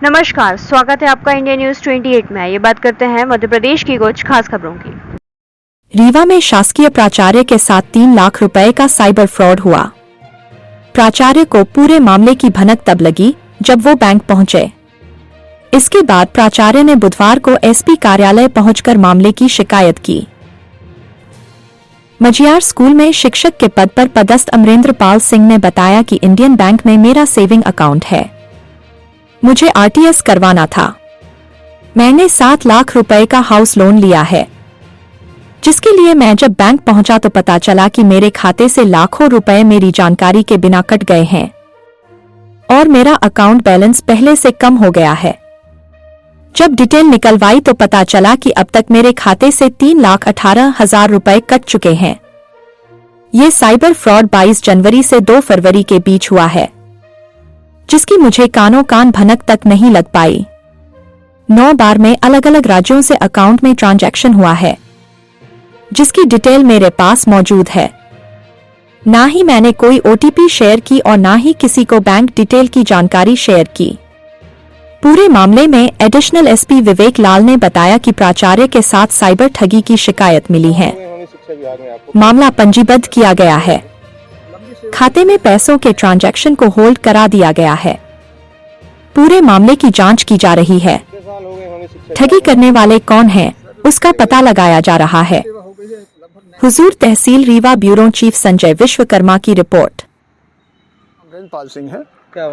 नमस्कार, स्वागत है आपका इंडिया न्यूज 28 में। ये बात करते हैं मध्य प्रदेश की कुछ खास खबरों की। रीवा में शासकीय प्राचार्य के साथ 3 लाख रुपए का साइबर फ्रॉड हुआ। प्राचार्य को पूरे मामले की भनक तब लगी जब वो बैंक पहुंचे। इसके बाद प्राचार्य ने बुधवार को एसपी कार्यालय पहुंचकर मामले की शिकायत की। मझियार स्कूल में शिक्षक के पद पर पदस्थ अमरेंद्र पाल सिंह ने बताया कि इंडियन बैंक में मेरा सेविंग अकाउंट है, मुझे आरटीएस करवाना था। मैंने 7 लाख रुपए का हाउस लोन लिया है, जिसके लिए मैं जब बैंक पहुंचा तो पता चला कि मेरे खाते से लाखों रुपए मेरी जानकारी के बिना कट गए हैं और मेरा अकाउंट बैलेंस पहले से कम हो गया है। जब डिटेल निकलवाई तो पता चला कि अब तक मेरे खाते से 3,18,000 रुपए कट चुके हैं। ये साइबर फ्रॉड 22 जनवरी से 2 फरवरी के बीच हुआ है, जिसकी मुझे कानों कान भनक तक नहीं लग पाई। 9 बार में अलग अलग राज्यों से अकाउंट में ट्रांजैक्शन हुआ है, जिसकी डिटेल मेरे पास मौजूद है। ना ही मैंने कोई ओटीपी शेयर की और ना ही किसी को बैंक डिटेल की जानकारी शेयर की। पूरे मामले में एडिशनल एसपी विवेक लाल ने बताया कि प्राचार्य के साथ साइबर ठगी की शिकायत मिली है। मामला पंजीबद्ध किया गया है। खाते में पैसों के ट्रांजैक्शन को होल्ड करा दिया गया है। पूरे मामले की जांच की जा रही है। ठगी करने वाले कौन हैं, उसका पता लगाया जा रहा है। हुजूर तहसील रीवा ब्यूरो चीफ संजय विश्वकर्मा की रिपोर्ट। अमरेंद्र पाल सिंह है,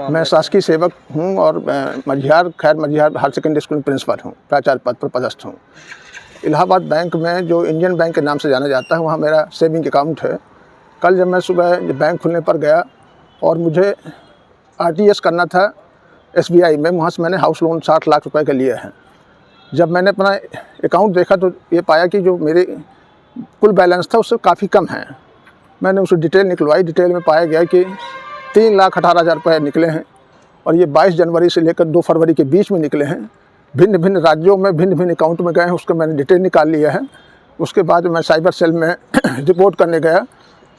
मैं शासकीय सेवक हूं और मझियार हायर सेकेंडरी स्कूल में प्रिंसिपल हूं, प्राचार्य पद पर पदस्थ हूं। इलाहाबाद बैंक में, जो इंडियन बैंक के नाम से जाना जाता है, वहां मेरा सेविंग अकाउंट है। कल जब मैं सुबह बैंक खुलने पर गया और मुझे आरटीएस करना था एसबीआई में, वहाँ से मैंने हाउस लोन 60 लाख रुपए का लिया है। जब मैंने अपना अकाउंट देखा तो ये पाया कि जो मेरे कुल बैलेंस था उससे काफ़ी कम है। मैंने उसकी डिटेल निकलवाई। डिटेल में पाया गया कि 3,18,000 रुपये निकले हैं और ये 22 जनवरी से लेकर 2 फरवरी के बीच में निकले हैं। भिन्न भिन्न राज्यों में भिन्न भिन्न अकाउंट में गए हैं, उसका मैंने डिटेल निकाल लिया है। उसके बाद मैं साइबर सेल में रिपोर्ट करने गया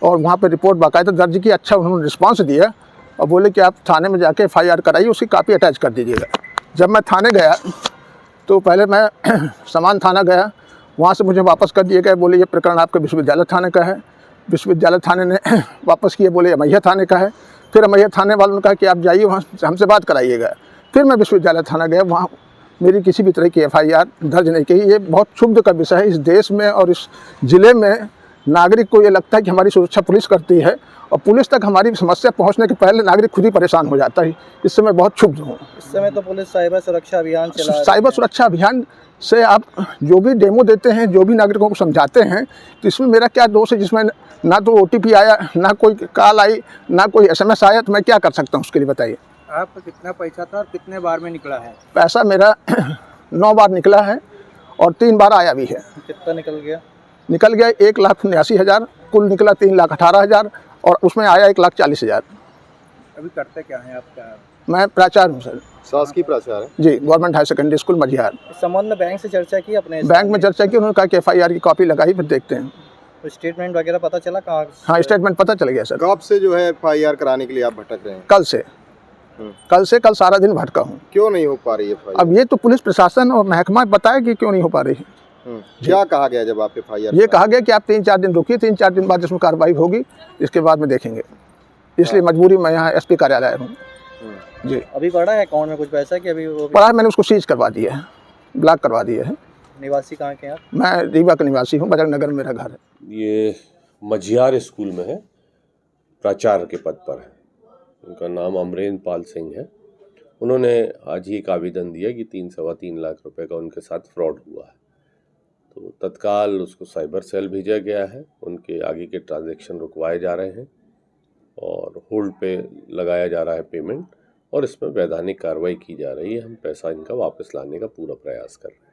और वहाँ पे रिपोर्ट बाकायदा दर्ज की। अच्छा उन्होंने रिस्पांस दिया और बोले कि आप थाने में जाके FIR कराइए, उसकी कापी अटैच कर दीजिएगा। जब मैं थाने गया तो पहले मैं समान थाना गया, वहाँ से मुझे वापस कर दिए गए। बोले ये प्रकरण आपके विश्वविद्यालय थाने का है। विश्वविद्यालय थाने ने वापस किए, बोले अमैया थाने का है। फिर अमैया थाने वालों ने कहा कि आप जाइए वहाँ हमसे बात कराइएगा। फिर मैं विश्वविद्यालय थाना गया, वहाँ मेरी किसी भी तरह की FIR दर्ज नहीं की। ये बहुत क्षुब्ध का विषय है। इस देश में और इस ज़िले में नागरिक को ये लगता है कि हमारी सुरक्षा पुलिस करती है और पुलिस तक हमारी समस्या पहुंचने के पहले नागरिक खुद ही परेशान हो जाता है। इससे मैं बहुत क्षुब्ध हूँ। इस समय तो पुलिस साइबर सुरक्षा अभियान चला रही है। साइबर सुरक्षा अभियान से आप जो भी डेमो देते हैं, जो भी नागरिकों को समझाते हैं, तो इसमें मेरा क्या दोष है? जिसमें ना तो OTP आया, ना कोई कॉल आई, ना कोई SMS आया, तो मैं क्या कर सकता हूँ उसके लिए बताइए। आपका कितना पैसा था और कितने बार में निकला है? पैसा मेरा 9 बार निकला है और 3 बार आया भी है। कितना निकल गया? निकल गया 1,79,000, कुल निकला 3,18,000 और उसमें आया 1,40,000। अभी करते क्या है आपका? मैं प्राचार्य हूँ सर, शासकीय प्राचार्य जी, गवर्नमेंट हायर सेकेंडरी स्कूल मझियार। इस संबंध में बैंक से चर्चा की अपने? बैंक में चर्चा की, उन्होंने कहा कि FIR की कॉपी लगाई, फिर देखते हैं। तो स्टेटमेंट वगैरह पता चला कहाँ? हाँ, स्टेटमेंट पता चल गया सर। कब से जो है FIR कराने के लिए आप भटक रहे हैं? कल से कल सारा दिन भटका हूँ। क्यों नहीं हो पा रही है FIR? अब ये तो पुलिस प्रशासन और महकमा बताया कि क्यों नहीं हो पा रही है। क्या कहा गया जब आप FIR? ये कहा गया कि आप 3-4 दिन रुकिए, 3-4 दिन बाद इसमें कार्रवाई होगी, इसके बाद में देखेंगे। इसलिए मजबूरी में यहाँ SP कार्यालय आया हूँ जी। अभी पड़ा है अकाउंट में कुछ पैसा कि अभी वो पड़ा है? मैंने उसको सीज करवा दिया है, ब्लॉक करवा दिया है। निवासी कहाँ के हैं आप? मैं रीवा का निवासी हूँ, बजरंग नगर में मेरा घर है। ये मझियार स्कूल में है, प्राचार्य के पद पर है। उनका नाम अमरेंद्र पाल सिंह है। उन्होंने आज ही एक आवेदन दिया कि 3-3.25 लाख रुपए का उनके साथ फ्रॉड हुआ है। तो तत्काल उसको साइबर सेल भेजा गया है। उनके आगे के ट्रांजैक्शन रुकवाए जा रहे हैं और होल्ड पे लगाया जा रहा है पेमेंट, और इसमें वैधानिक कार्रवाई की जा रही है। हम पैसा इनका वापस लाने का पूरा प्रयास कर रहे हैं।